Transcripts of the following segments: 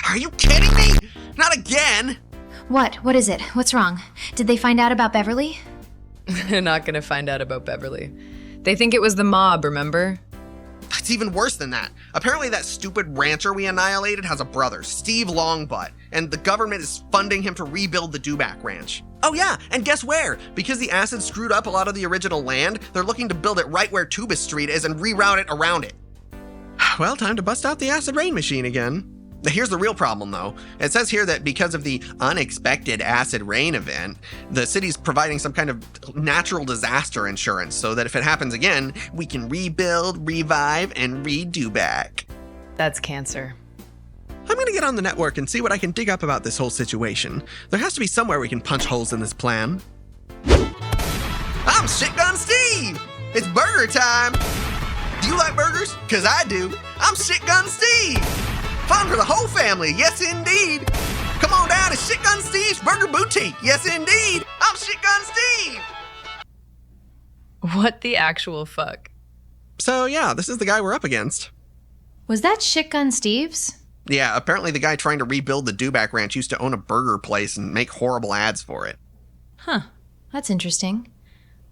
Are you kidding me? Not again! What? What is it? What's wrong? Did they find out about Beverly? They're not gonna find out about Beverly. They think it was the mob, remember? It's even worse than that. Apparently that stupid rancher we annihilated has a brother, Steve Longbutt, and the government is funding him to rebuild the Dewback Ranch. Oh yeah, and guess where? Because the acid screwed up a lot of the original land, they're looking to build it right where Tuba Street is and reroute it around it. Well, time to bust out the acid rain machine again. Here's the real problem, though. It says here that because of the unexpected acid rain event, the city's providing some kind of natural disaster insurance so that if it happens again, we can rebuild, revive, and redo back. That's cancer. I'm gonna get on the network and see what I can dig up about this whole situation. There has to be somewhere we can punch holes in this plan. I'm Shitgun Steve! It's burger time! Do you like burgers? Cause I do. I'm Shitgun Steve! Fun for the whole family, yes indeed. Come on down to Shitgun Steve's Burger Boutique, yes indeed. I'm Shitgun Steve. What the actual fuck? So yeah, this is the guy we're up against. Was that Shitgun Steve's? Yeah, apparently the guy trying to rebuild the Dewback Ranch used to own a burger place and make horrible ads for it. Huh, that's interesting.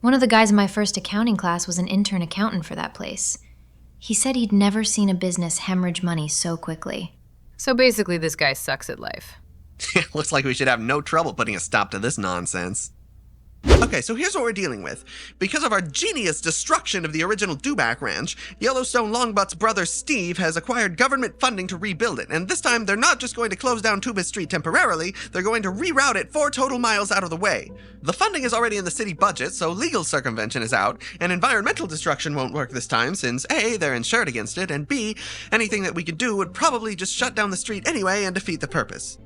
One of the guys in my first accounting class was an intern accountant for that place. He said he'd never seen a business hemorrhage money so quickly. So basically this guy sucks at life. Looks like we should have no trouble putting a stop to this nonsense. Okay, so here's what we're dealing with. Because of our genius destruction of the original Dewback Ranch, Yellowstone Longbutt's brother Steve has acquired government funding to rebuild it, and this time they're not just going to close down Tuba Street temporarily, they're going to reroute it 4 total miles out of the way. The funding is already in the city budget, so legal circumvention is out, and environmental destruction won't work this time since A, they're insured against it, and B, anything that we could do would probably just shut down the street anyway and defeat the purpose.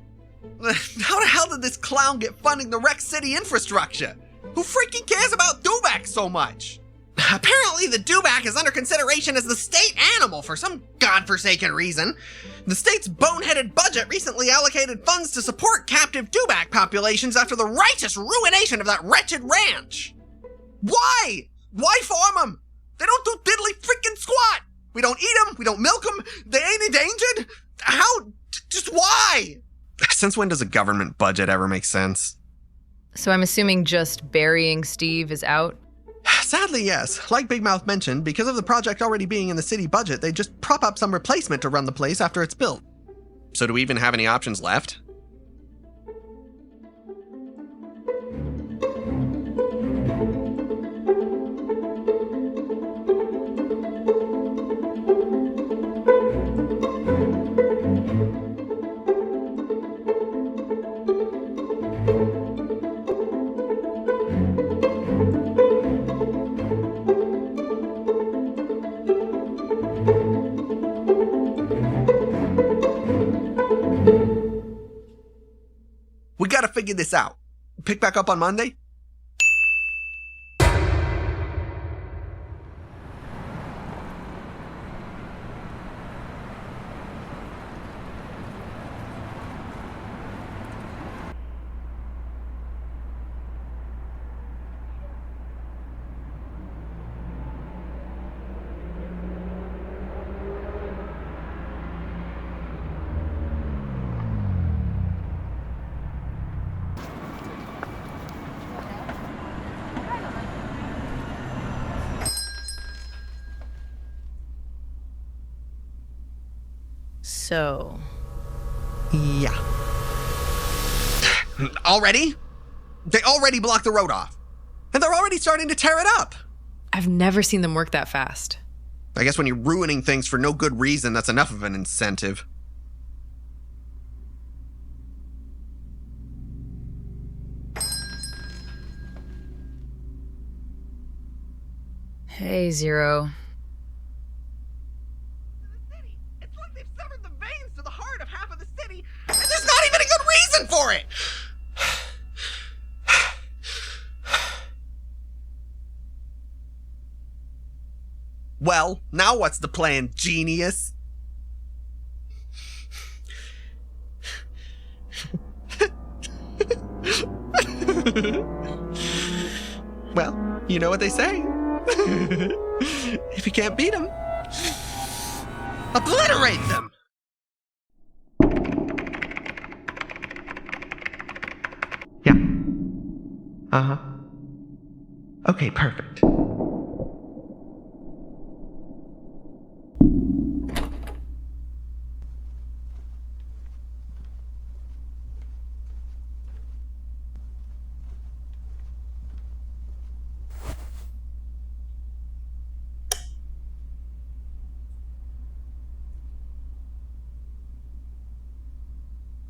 How the hell did this clown get funding the wrecked city infrastructure? Who freaking cares about Dewback so much? Apparently the Dewback is under consideration as the state animal for some godforsaken reason. The state's boneheaded budget recently allocated funds to support captive Dewback populations after the righteous ruination of that wretched ranch. Why? Why farm them? They don't do diddly freaking squat. We don't eat them, we don't milk them, they ain't endangered. How? Just why? Since when does a government budget ever make sense? So I'm assuming just burying Steve is out? Sadly, yes. Like Big Mouth mentioned, because of the project already being in the city budget, they just prop up some replacement to run the place after it's built. So do we even have any options left? We gotta figure this out. Pick back up on Monday? So... Yeah. Already? They already blocked the road off. And they're already starting to tear it up. I've never seen them work that fast. I guess when you're ruining things for no good reason, that's enough of an incentive. Hey, Zero. It's like they've severed the veins to the heart of half of the city, and there's not even a good reason for it! Well, now what's the plan, genius? Well, you know what they say. If you can't beat them, obliterate them! Uh-huh. Okay, perfect.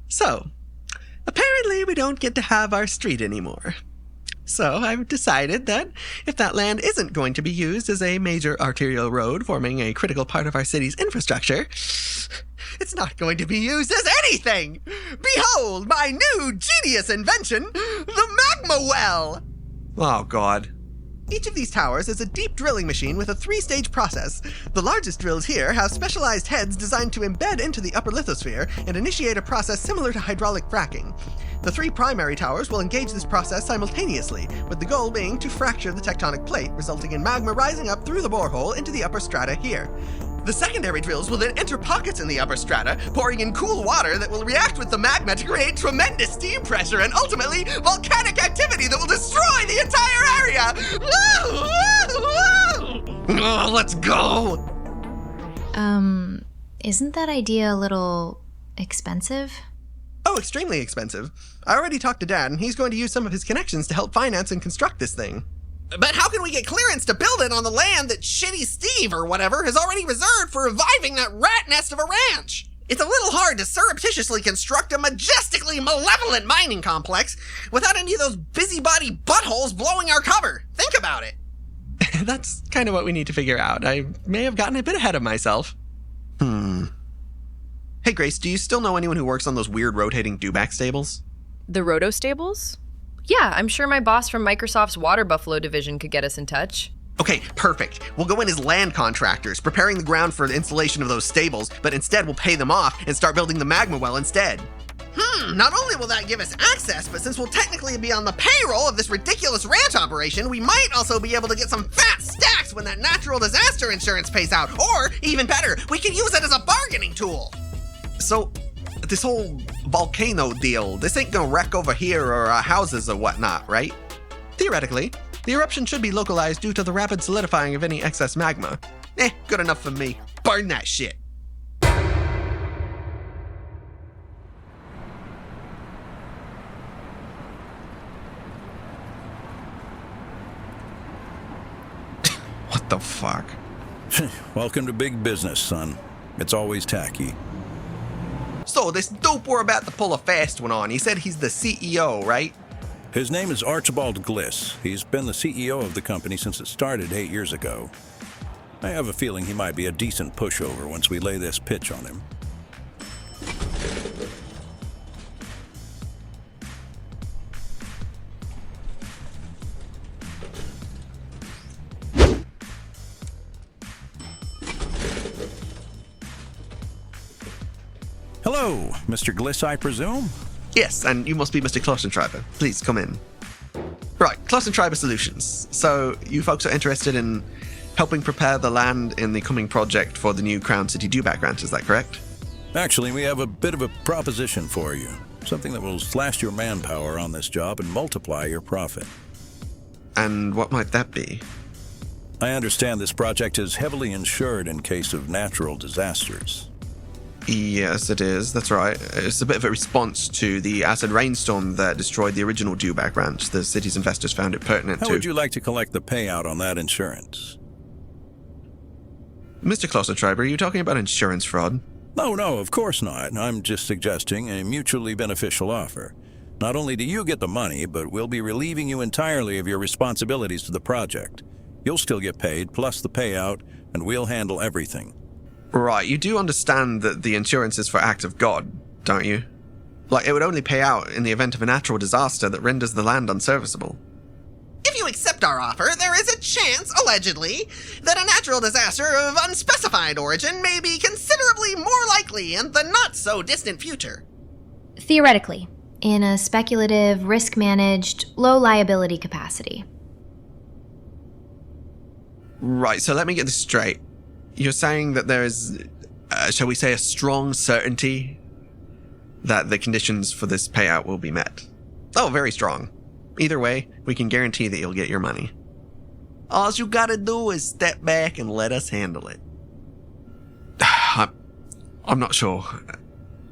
So, apparently we don't get to have our street anymore. So I've decided that if that land isn't going to be used as a major arterial road forming a critical part of our city's infrastructure, it's not going to be used as anything! Behold my new genius invention, the magma well! Oh god. Each of these towers is a deep drilling machine with a 3-stage process. The largest drills here have specialized heads designed to embed into the upper lithosphere and initiate a process similar to hydraulic fracking. The 3 primary towers will engage this process simultaneously, with the goal being to fracture the tectonic plate, resulting in magma rising up through the borehole into the upper strata here. The secondary drills will then enter pockets in the upper strata, pouring in cool water that will react with the magma to create tremendous steam pressure and ultimately volcanic activity that will destroy the entire area! Oh, let's go! Isn't that idea a little expensive? Oh, extremely expensive. I already talked to Dad, and he's going to use some of his connections to help finance and construct this thing. But how can we get clearance to build it on the land that Shitty Steve or whatever has already reserved for reviving that rat nest of a ranch? It's a little hard to surreptitiously construct a majestically malevolent mining complex without any of those busybody buttholes blowing our cover. Think about it. That's kind of what we need to figure out. I may have gotten a bit ahead of myself. Hey Grace, do you still know anyone who works on those weird rotating Dewback stables? The Roto Stables? Yeah, I'm sure my boss from Microsoft's Water Buffalo division could get us in touch. Okay, perfect. We'll go in as land contractors, preparing the ground for the installation of those stables, but instead we'll pay them off and start building the magma well instead. Not only will that give us access, but since we'll technically be on the payroll of this ridiculous ranch operation, we might also be able to get some fat stacks when that natural disaster insurance pays out. Or, even better, we can use it as a bargaining tool. So, this whole volcano deal, this ain't gonna wreck over here or our houses or whatnot, right? Theoretically, the eruption should be localized due to the rapid solidifying of any excess magma. Good enough for me. Burn that shit. What the fuck? Welcome to big business, son. It's always tacky. So, this dope we're about to pull a fast one on, he said he's the CEO, right? His name is Archibald Gliss. He's been the CEO of the company since it started 8 years ago. I have a feeling he might be a decent pushover once we lay this pitch on him. Hello, Mr. Gliss, I presume? Yes, and you must be Mr. Klößenschreiber. Please come in. Right, Klößenschreiber Solutions. So, you folks are interested in helping prepare the land in the coming project for the new Crown City Dewback Ranch, is that correct? Actually, we have a bit of a proposition for you. Something that will slash your manpower on this job and multiply your profit. And what might that be? I understand this project is heavily insured in case of natural disasters. Yes, it is. That's right. It's a bit of a response to the acid rainstorm that destroyed the original Dewback Ranch. The city's investors found it pertinent How would you like to collect the payout on that insurance? Mr. Klößenschreiber, are you talking about insurance fraud? No, of course not. I'm just suggesting a mutually beneficial offer. Not only do you get the money, but we'll be relieving you entirely of your responsibilities to the project. You'll still get paid, plus the payout, and we'll handle everything. Right, you do understand that the insurance is for acts of God, don't you? Like, it would only pay out in the event of a natural disaster that renders the land unserviceable. If you accept our offer, there is a chance, allegedly, that a natural disaster of unspecified origin may be considerably more likely in the not-so-distant future. Theoretically, in a speculative, risk-managed, low-liability capacity. Right, so let me get this straight. You're saying that there is, shall we say, a strong certainty that the conditions for this payout will be met? Oh, very strong. Either way, we can guarantee that you'll get your money. All you gotta do is step back and let us handle it. I'm not sure.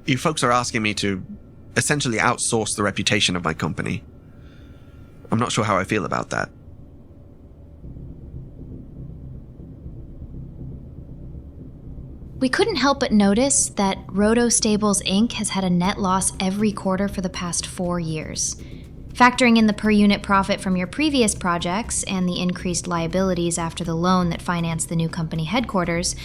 You folks are asking me to essentially outsource the reputation of my company. I'm not sure how I feel about that. We couldn't help but notice that Roto Stables Inc. has had a net loss every quarter for the past 4 years. Factoring in the per-unit profit from your previous projects and the increased liabilities after the loan that financed the new company headquarters,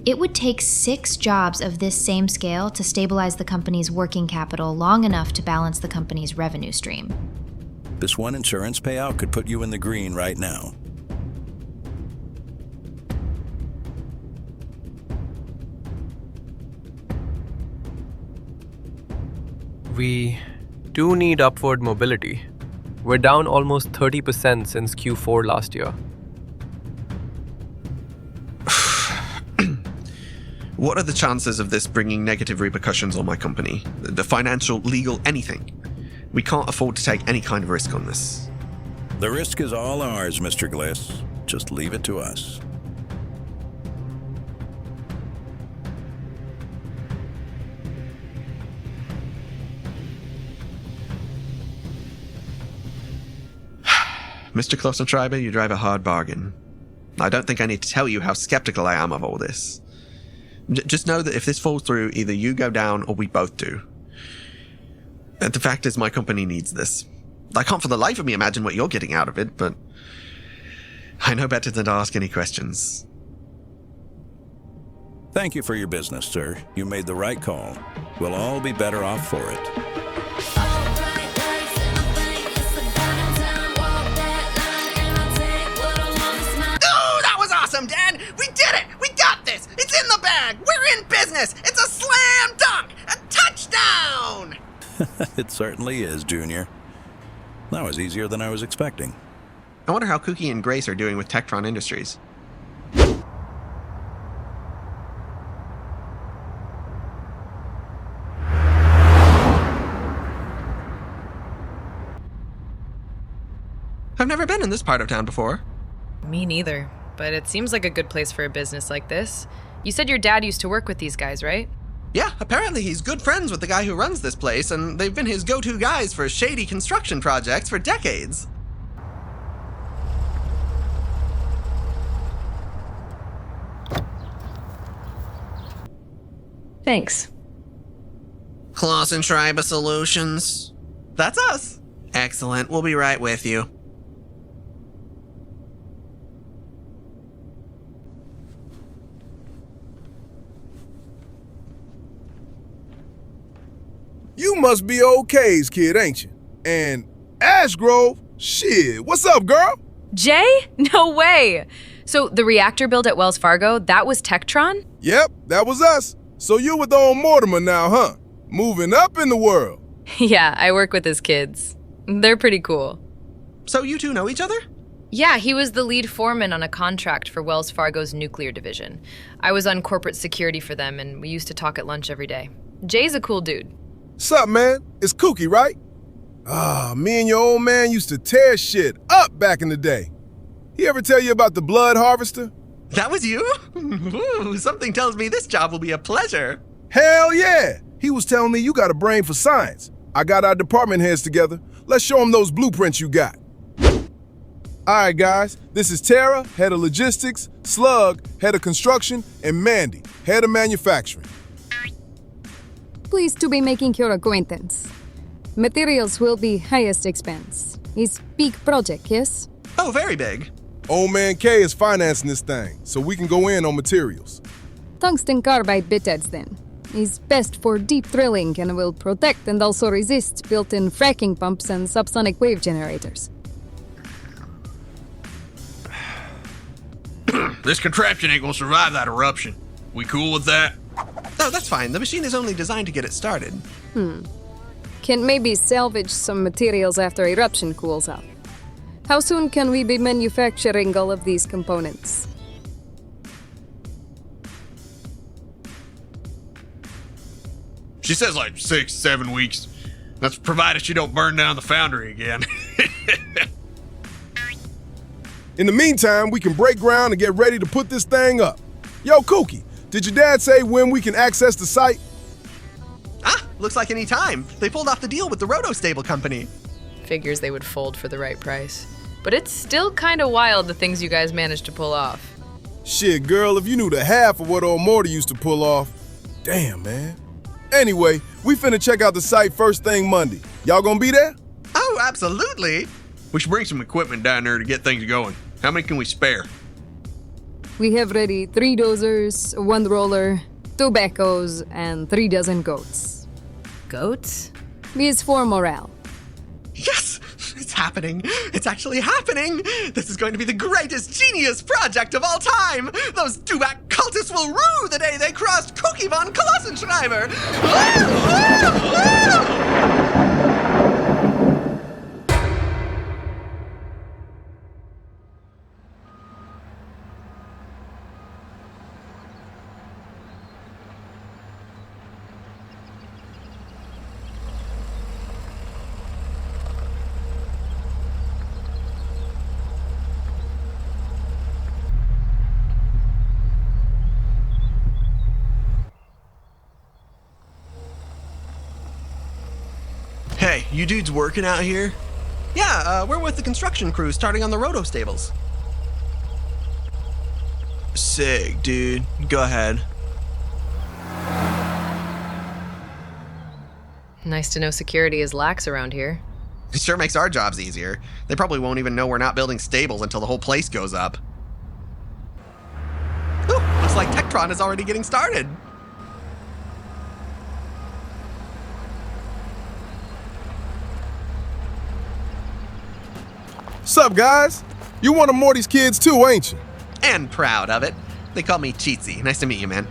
it would take 6 jobs of this same scale to stabilize the company's working capital long enough to balance the company's revenue stream. This one insurance payout could put you in the green right now. We do need upward mobility. We're down almost 30% since Q4 last year. What are the chances of this bringing negative repercussions on my company? The financial, legal, anything? We can't afford to take any kind of risk on this. The risk is all ours, Mr. Gliss. Just leave it to us. Mr. Klößenschreiber, you drive a hard bargain. I don't think I need to tell you how skeptical I am of all this. Just know that if this falls through, either you go down or we both do. The fact is, my company needs this. I can't for the life of me imagine what you're getting out of it, but I know better than to ask any questions. Thank you for your business, sir. You made the right call. We'll all be better off for it. Dad! We did it! We got this! It's in the bag! We're in business! It's a slam dunk! A touchdown! It certainly is, Junior. That was easier than I was expecting. I wonder how Cookie and Grace are doing with Tektron Industries. I've never been in this part of town before. Me neither, but it seems like a good place for a business like this. You said your dad used to work with these guys, right? Yeah, apparently he's good friends with the guy who runs this place, and they've been his go-to guys for shady construction projects for decades. Thanks. Klößenschreiber Solutions. That's us. Excellent. We'll be right with you. You must be OK's kid, ain't you? And Ashgrove? Shit, what's up, girl? Jay? No way! So the reactor build at Wells Fargo, that was Tektron? Yep, that was us. So you with old Mortimer now, huh? Moving up in the world. Yeah, I work with his kids. They're pretty cool. So you two know each other? Yeah, he was the lead foreman on a contract for Wells Fargo's nuclear division. I was on corporate security for them, and we used to talk at lunch every day. Jay's a cool dude. Sup, man? It's Kooky, right? Me and your old man used to tear shit up back in the day. He ever tell you about the blood harvester? That was you? Ooh, something tells me this job will be a pleasure. Hell yeah! He was telling me you got a brain for science. I got our department heads together. Let's show them those blueprints you got. Alright guys, this is Tara, head of logistics, Slug, head of construction, and Mandy, head of manufacturing. Pleased to be making your acquaintance. Materials will be highest expense. It's big project, yes? Oh, very big. Old man K is financing this thing, so we can go in on materials. Tungsten carbide bitheads then. Is best for deep drilling and will protect and also resist built-in fracking pumps and subsonic wave generators. This contraption ain't gonna survive that eruption. We cool with that? Oh, that's fine. The machine is only designed to get it started. Can maybe salvage some materials after eruption cools off. How soon can we be manufacturing all of these components? She says like 6-7 weeks. That's provided she don't burn down the foundry again. In the meantime, we can break ground and get ready to put this thing up. Yo, Kookie, did your dad say when we can access the site? Looks like any time. They pulled off the deal with the Roto Stable Company. Figures they would fold for the right price. But it's still kind of wild the things you guys managed to pull off. Shit, girl, if you knew the half of what old Morty used to pull off. Damn, man. Anyway, we finna check out the site first thing Monday. Y'all gonna be there? Oh, absolutely. We should bring some equipment down there to get things going. How many can we spare? We have ready 3 dozers, 1 roller, 2 backhoes, and 3 dozen goats. Goats? Is for morale. Yes, it's happening. It's actually happening. This is going to be the greatest genius project of all time. Those Dewback cultists will rue the day they crossed Cookie von Klößenschreiber. Hey, you dudes working out here? Yeah, we're with the construction crew starting on the Roto Stables. Sick, dude. Go ahead. Nice to know security is lax around here. It sure makes our jobs easier. They probably won't even know we're not building stables until the whole place goes up. Ooh, looks like Tektron is already getting started. Sup, guys? You one of Morty's kids too, ain't you? And proud of it. They call me Cheatsy. Nice to meet you, man.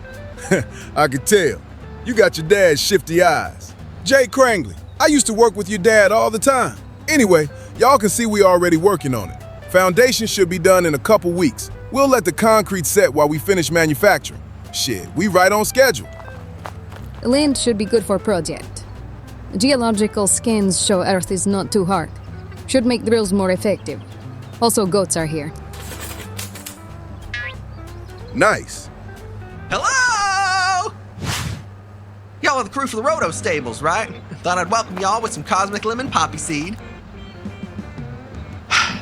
I could tell. You got your dad's shifty eyes. Jay Crangley, I used to work with your dad all the time. Anyway, y'all can see we already working on it. Foundation should be done in a couple weeks. We'll let the concrete set while we finish manufacturing. Shit, we right on schedule. Land should be good for project. Geological scans show Earth is not too hard. Should make drills more effective. Also, goats are here. Nice. Hello! Y'all are the crew for the Roto Stables, right? Thought I'd welcome y'all with some cosmic lemon poppy seed.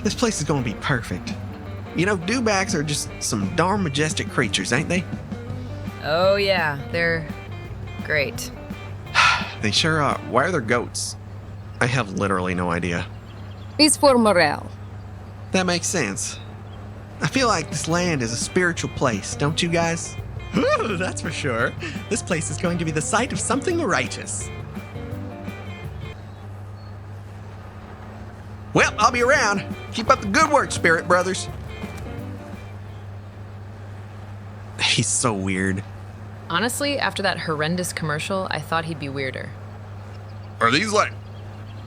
This place is gonna be perfect. You know, Dewbacks are just some darn majestic creatures, ain't they? Oh yeah, they're great. They sure are. Why are there goats? I have literally no idea. Is for morale. That makes sense. I feel like this land is a spiritual place, don't you guys? Ooh, that's for sure. This place is going to be the site of something righteous. Well, I'll be around. Keep up the good work, Spirit Brothers. He's so weird. Honestly, after that horrendous commercial, I thought he'd be weirder. Are these like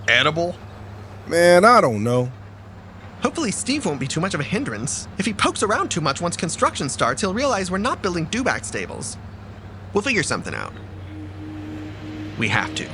edible? Man, I don't know. Hopefully Steve won't be too much of a hindrance. If he pokes around too much once construction starts, he'll realize we're not building Dewback stables. We'll figure something out. We have to.